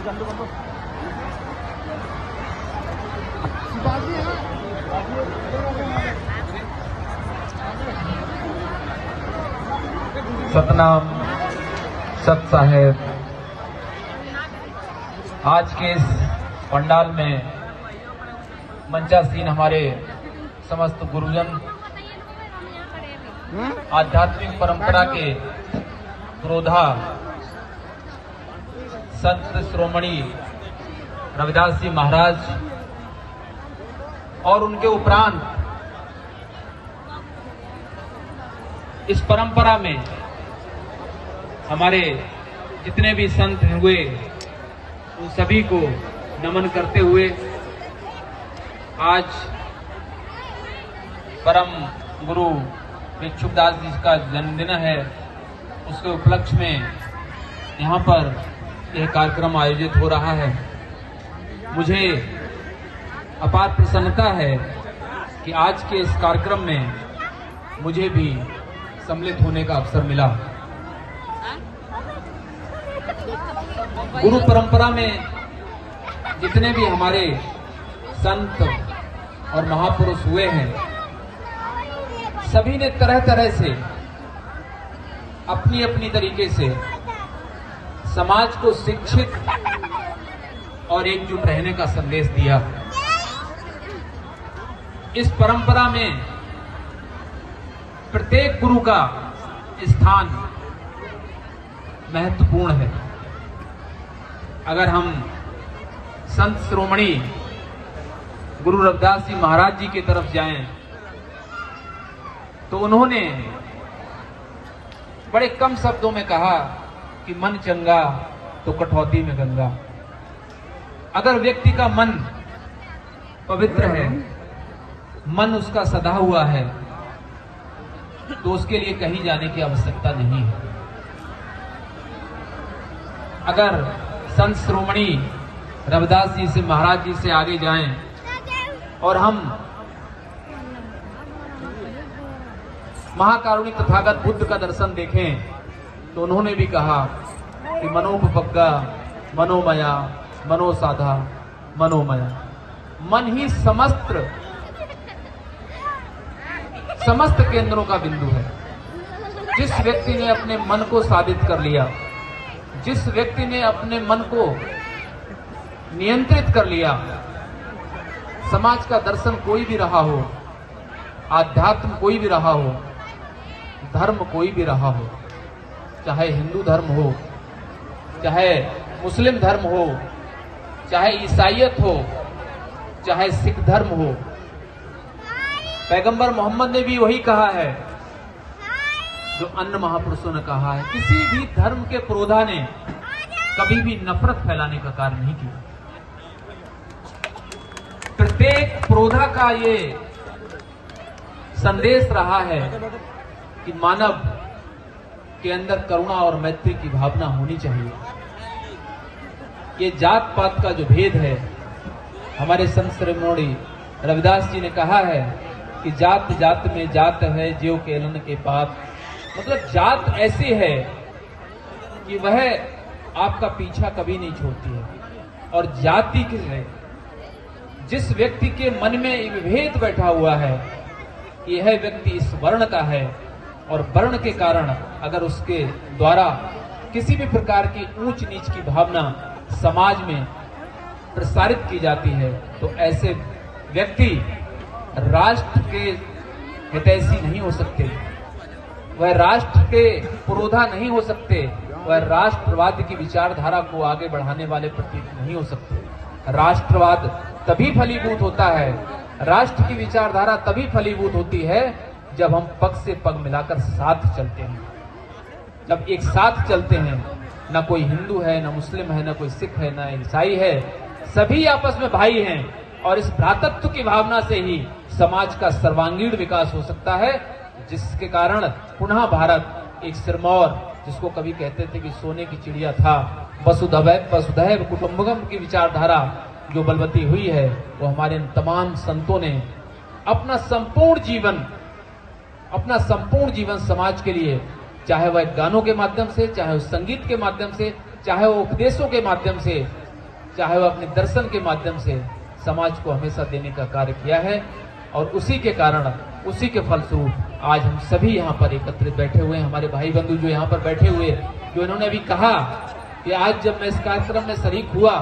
सतनाम सत साहेब। आज के इस पंडाल में मंचासीन हमारे समस्त गुरुजन आध्यात्मिक परंपरा के पुरोधा संत शिरोमणि रविदास जी महाराज और उनके उपरांत इस परंपरा में हमारे जितने भी संत हुए उन सभी को नमन करते हुए आज परम गुरु भिक्षुकदास जी का जन्मदिन है, उसके उपलक्ष्य में यहाँ पर यह कार्यक्रम आयोजित हो रहा है। मुझे अपार प्रसन्नता है कि आज के इस कार्यक्रम में मुझे भी सम्मिलित होने का अवसर मिला। गुरु परंपरा में जितने भी हमारे संत और महापुरुष हुए हैं, सभी ने तरह तरह से अपनी अपनी तरीके से समाज को शिक्षित और एकजुट रहने का संदेश दिया। इस परंपरा में प्रत्येक गुरु का स्थान महत्वपूर्ण है। अगर हम संत शिरोमणि गुरु रविदास जी महाराज जी की तरफ जाएं तो उन्होंने बड़े कम शब्दों में कहा कि मन चंगा तो कठौती में गंगा। अगर व्यक्ति का मन पवित्र है, मन उसका सधा हुआ है, तो उसके लिए कहीं जाने की आवश्यकता नहीं है। अगर संत शिरोमणि रविदास जी से महाराज जी से आगे जाएं और हम महाकारुणिक तथागत बुद्ध का दर्शन देखें तो उन्होंने भी कहा कि मनोपपग्गा मनोमया मनोसाधा मनोमया। मन ही समस्त केंद्रों का बिंदु है। जिस व्यक्ति ने अपने मन को साबित कर लिया, जिस व्यक्ति ने अपने मन को नियंत्रित कर लिया, समाज का दर्शन कोई भी रहा हो, आध्यात्म कोई भी रहा हो, धर्म कोई भी रहा हो, चाहे हिंदू धर्म हो, चाहे मुस्लिम धर्म हो, चाहे ईसाईयत हो, चाहे सिख धर्म हो, पैगंबर मोहम्मद ने भी वही कहा है जो अन्य महापुरुषों ने कहा है। किसी भी धर्म के पुरोधा ने कभी भी नफरत फैलाने का कार्य नहीं किया। प्रत्येक पुरोधा का ये संदेश रहा है कि मानव के अंदर करुणा और मैत्री की भावना होनी चाहिए। ये जात पात का जो भेद है, हमारे संत शिरोमणि रविदास जी ने कहा है कि जात जात में जात है ज्यों केलन के पात। मतलब जात ऐसी है कि वह आपका पीछा कभी नहीं छोड़ती है। और जाति के जिस व्यक्ति के मन में विभेद बैठा हुआ है, यह व्यक्ति इस वर्ण का है, और वर्ण के कारण अगर उसके द्वारा किसी भी प्रकार की ऊंच नीच की भावना समाज में प्रसारित की जाती है तो ऐसे व्यक्ति राष्ट्र के हितैषी नहीं हो सकते, वह राष्ट्र के पुरोधा नहीं हो सकते, वह राष्ट्रवाद की विचारधारा को आगे बढ़ाने वाले प्रतीक नहीं हो सकते। राष्ट्रवाद तभी फलीभूत होता है, राष्ट्र की विचारधारा तभी फलीभूत होती है जब हम पग से पग मिलाकर साथ चलते हैं। जब एक साथ चलते हैं, ना कोई हिंदू है, ना मुस्लिम है, ना कोई सिख है, ना ईसाई है, सभी आपस में भाई हैं। और इस भ्रातृत्व की भावना से ही समाज का सर्वांगीण विकास हो सकता है, जिसके कारण पुनः भारत एक सिरमौर, जिसको कभी कहते थे कि सोने की चिड़िया था, वसुधैव कुटुंबकम की विचारधारा जो बलवती हुई है, वो हमारे तमाम संतों ने अपना संपूर्ण जीवन समाज के लिए, चाहे वह गानों के माध्यम से, चाहे वह संगीत के माध्यम से, चाहे वह उपदेशों के माध्यम से चाहे वह अपने दर्शन के माध्यम से समाज को हमेशा देने का कार्य किया है। और उसी के कारण, उसी के फलस्वरूप आज हम सभी यहाँ पर एकत्रित बैठे हुए हैं। हमारे भाई बंधु जो यहाँ पर बैठे हुए, जो इन्होंने अभी कहा कि आज जब मैं इस कार्यक्रम में शरीक हुआ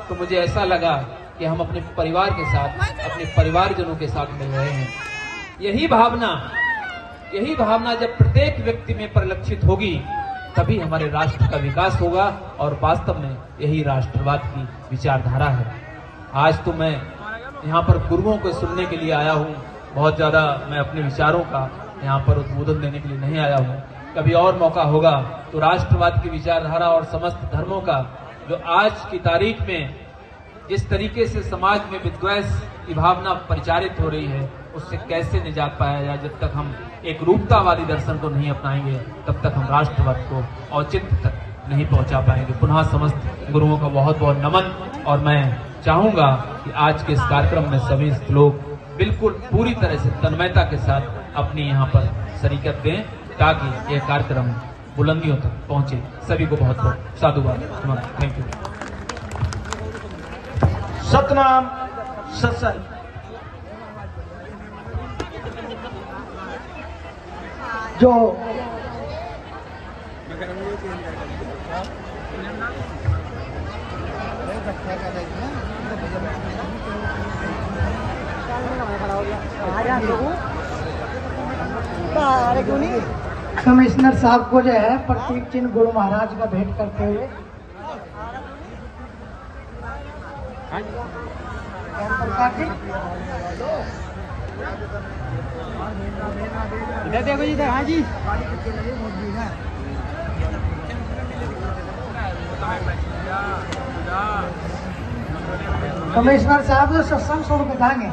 तो मुझे ऐसा लगा कि हम अपने परिवार के साथ, अपने परिवारजनों के साथ मिल रहे हैं। यही भावना जब प्रत्येक व्यक्ति में परिलक्षित होगी तभी हमारे राष्ट्र का विकास होगा और वास्तव में यही राष्ट्रवाद की विचारधारा है। आज तो मैं यहाँ पर गुरुओं को सुनने के लिए आया हूँ, बहुत ज्यादा मैं अपने विचारों का यहाँ पर उद्बोधन देने के लिए नहीं आया हूँ। कभी और मौका होगा तो राष्ट्रवाद की विचारधारा और समस्त धर्मों का जो आज की तारीख में जिस तरीके से समाज में विद्वेष की भावना परिचारित हो रही है, उससे कैसे निजात पाया जाए। जब तक हम एक रूपतावादी दर्शन को नहीं अपनाएंगे तब तक हम राष्ट्रवाद को औचित्य तक नहीं पहुंचा पाएंगे। पुनः समस्त गुरुओं का बहुत बहुत नमन। और मैं चाहूंगा कि आज के इस कार्यक्रम में सभी लोग बिल्कुल पूरी तरह से तन्मयता के साथ अपनी यहाँ पर शरीकत दें ताकि यह कार्यक्रम बुलंदियों तक पहुंचे। सभी को बहुत बहुत साधुवाद। Thank you. सतनाम सत्संग। जो कमिश्नर साहब को जो है प्रतीक चिन्ह गुरु महाराज का भेंट करते हुए इधर देखो जी, हाँ जी। कमिश्नर साहब जो सत्संग सुन के जाएंगे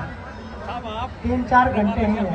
3-4 घंटे ही है।